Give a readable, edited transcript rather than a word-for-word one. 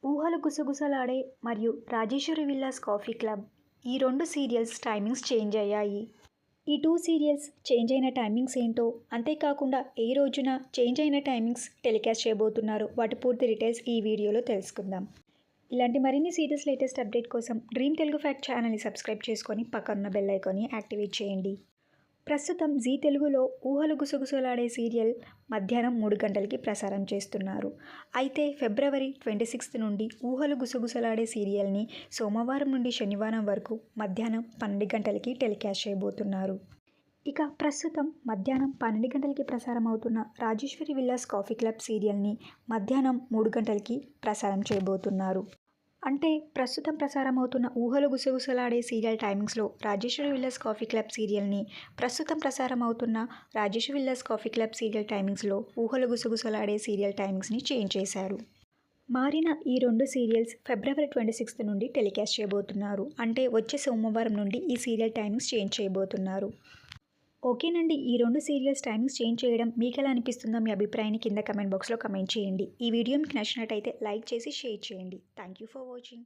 ఊహలు గుసగుసలాడే మరియు Rajeshwari villas coffee club ఈ 2 సీరియల్స్ టైమింగ్స్ చేంజ్ అయ్యాయి. ఈ 2 సీరియల్స్ చేంజ్ అయిన టైమింగ్స్ ఏంటో, అంతేకాకుండా ఏ రోజున చేంజ్ అయిన టైమింగ్స్ టెలికాస్ట్ చేయబోతున్నారు, వాటి పూర్తి డీటెయిల్స్ ఈ వీడియోలో తెలుసుకుందాం. ఇలాంటి మరిన్ని సీరియల్స్ లేటెస్ట్ అప్డేట్ కోసం డ్రీమ్ తెలుగు ఫ్యాక్ట్ ఛానల్ని సబ్స్క్రైబ్ చేసుకొని పక్కనున్న బెల్ ఐకాన్ని యాక్టివేట్ చేయండి. ప్రస్తుతం జీ తెలుగులో ఊహలు గుసగుసలాడే సీరియల్ మధ్యాహ్నం 3 గంటలకి ప్రసారం చేస్తున్నారు. అయితే ఫిబ్రవరి 26 నుండి ఊహలు గుసగుసలాడే సీరియల్ని సోమవారం నుండి శనివారం వరకు మధ్యాహ్నం 12 గంటలకి టెలికాస్ట్ చేయబోతున్నారు. ఇక ప్రస్తుతం మధ్యాహ్నం 12 గంటలకి ప్రసారం అవుతున్న రాజేశ్వరి విల్లాస్ కాఫీ క్లబ్ సీరియల్ని మధ్యాహ్నం 3 గంటలకి ప్రసారం చేయబోతున్నారు. అంటే ప్రస్తుతం ప్రసారం అవుతున్న ఊహలు గుసగుసలాడే సీరియల్ టైమింగ్స్లో రాజేశ్వరి విల్లాస్ కాఫీ క్లబ్ సీరియల్ని, ప్రస్తుతం ప్రసారం అవుతున్న Rajeshwari villas coffee club serial టైమింగ్స్లో ఊహలు గుసగుసలాడే సీరియల్ టైమింగ్స్ని చేంజ్ చేశారు. మారిన ఈ 2 సీరియల్స్ ఫిబ్రవరి 26 నుండి టెలికాస్ట్ చేయబోతున్నారు. అంటే వచ్చే సోమవారం నుండి ఈ సీరియల్ టైమింగ్స్ చేంజ్ చేయబోతున్నారు. ఓకేనండి, ఈ 2 సీరియల్స్ టైమింగ్స్ చేంజ్ చేయడం మీకు ఎలా అనిపిస్తుందో మీ అభిప్రాయాన్ని కింద కమెంట్ బాక్స్లో కమెంట్ చేయండి. ఈ వీడియో మీకు నచ్చినట్టయితే లైక్ చేసి షేర్ చేయండి. Thank you for watching.